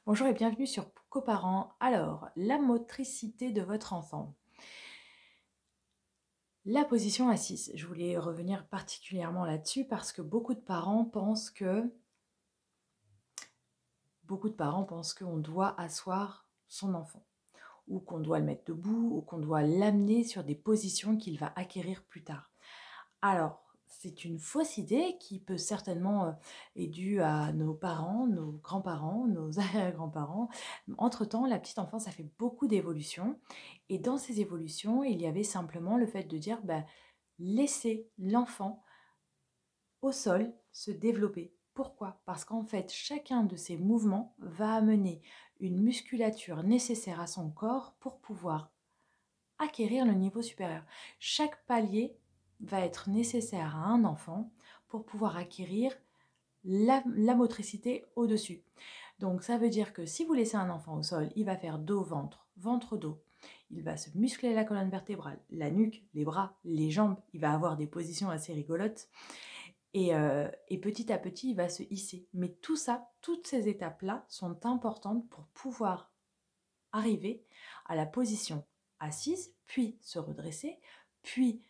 Bonjour et bienvenue sur Coparents. Alors, la motricité de votre enfant. La position assise. Je voulais revenir particulièrement là-dessus parce que beaucoup de parents pensent qu'on doit asseoir son enfant ou qu'on doit le mettre debout ou qu'on doit l'amener sur des positions qu'il va acquérir plus tard. Alors, c'est une fausse idée qui peut certainement être due à nos parents, nos grands-parents, nos arrière-grands-parents. Entre-temps, la petite enfance a fait beaucoup d'évolutions. Et dans ces évolutions, il y avait simplement le fait de dire, laissez l'enfant au sol se développer. Pourquoi? Parce qu'en fait, chacun de ces mouvements va amener une musculature nécessaire à son corps pour pouvoir acquérir le niveau supérieur. Chaque palier va être nécessaire à un enfant pour pouvoir acquérir la motricité au-dessus. Donc ça veut dire que si vous laissez un enfant au sol, il va faire dos-ventre, ventre-dos. Il va se muscler la colonne vertébrale, la nuque, les bras, les jambes. Il va avoir des positions assez rigolotes. Et petit à petit, il va se hisser. Mais tout ça, toutes ces étapes-là sont importantes pour pouvoir arriver à la position assise, puis se redresser, puis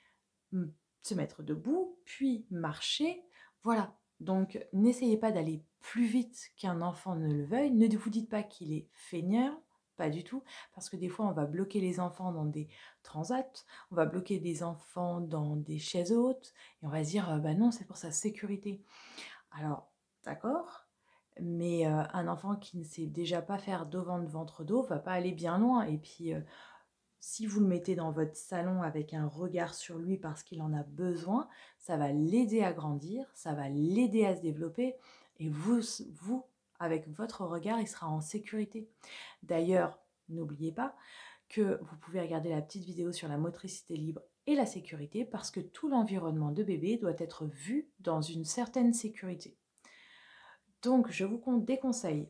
se mettre debout, puis marcher. Voilà. Donc, n'essayez pas d'aller plus vite qu'un enfant ne le veuille. Ne vous dites pas qu'il est feignant, pas du tout, parce que des fois, on va bloquer les enfants dans des transats, on va bloquer des enfants dans des chaises hautes, et on va se dire, bah non, c'est pour sa sécurité. Alors, d'accord, mais un enfant qui ne sait déjà pas faire dos ventre ventre dos va pas aller bien loin. Et puis si vous le mettez dans votre salon avec un regard sur lui parce qu'il en a besoin, ça va l'aider à grandir, ça va l'aider à se développer, et vous, avec votre regard, il sera en sécurité. D'ailleurs, n'oubliez pas que vous pouvez regarder la petite vidéo sur la motricité libre et la sécurité, parce que tout l'environnement de bébé doit être vu dans une certaine sécurité. Donc, je vous déconseille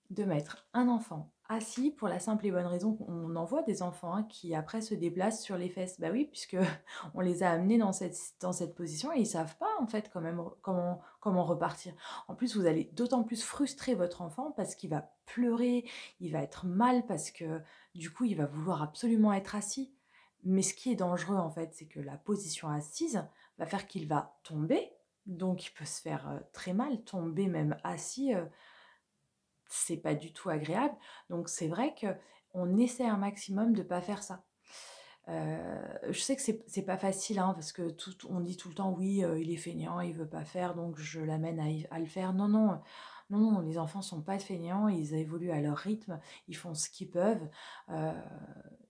de mettre un enfant assis pour la simple et bonne raison qu'on en voit des enfants qui après se déplacent sur les fesses. Bah oui, puisque on les a amenés dans cette position et ils savent pas en fait quand même comment repartir. En plus, vous allez d'autant plus frustrer votre enfant parce qu'il va pleurer, il va être mal parce que du coup, il va vouloir absolument être assis. Mais ce qui est dangereux en fait, c'est que la position assise va faire qu'il va tomber. Donc, il peut se faire très mal, tomber même assis. C'est pas du tout agréable. Donc, c'est vrai qu'on essaie un maximum de ne pas faire ça. Je sais que c'est pas facile, hein, parce que on dit tout le temps, oui, il est feignant, il veut pas faire, donc je l'amène à le faire. Non, non, non, non, les enfants sont pas feignants, ils évoluent à leur rythme, ils font ce qu'ils peuvent. Euh,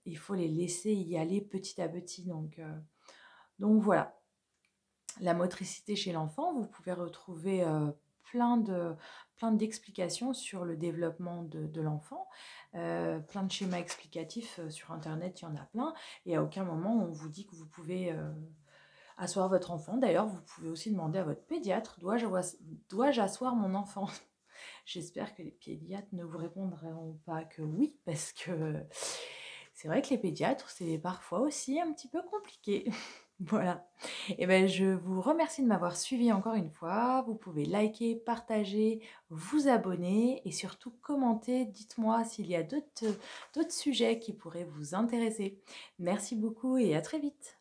il faut les laisser y aller petit à petit. Donc voilà. La motricité chez l'enfant, vous pouvez retrouver plein de, plein d'explications sur le développement de l'enfant, plein de schémas explicatifs sur Internet, il y en a plein, et à aucun moment on vous dit que vous pouvez asseoir votre enfant. D'ailleurs, vous pouvez aussi demander à votre pédiatre, dois-je asseoir mon enfant? J'espère que les pédiatres ne vous répondront pas que oui, parce que c'est vrai que les pédiatres, c'est parfois aussi un petit peu compliqué. Voilà. Et ben, je vous remercie de m'avoir suivi encore une fois. Vous pouvez liker, partager, vous abonner et surtout commenter. Dites-moi s'il y a d'autres sujets qui pourraient vous intéresser. Merci beaucoup et à très vite.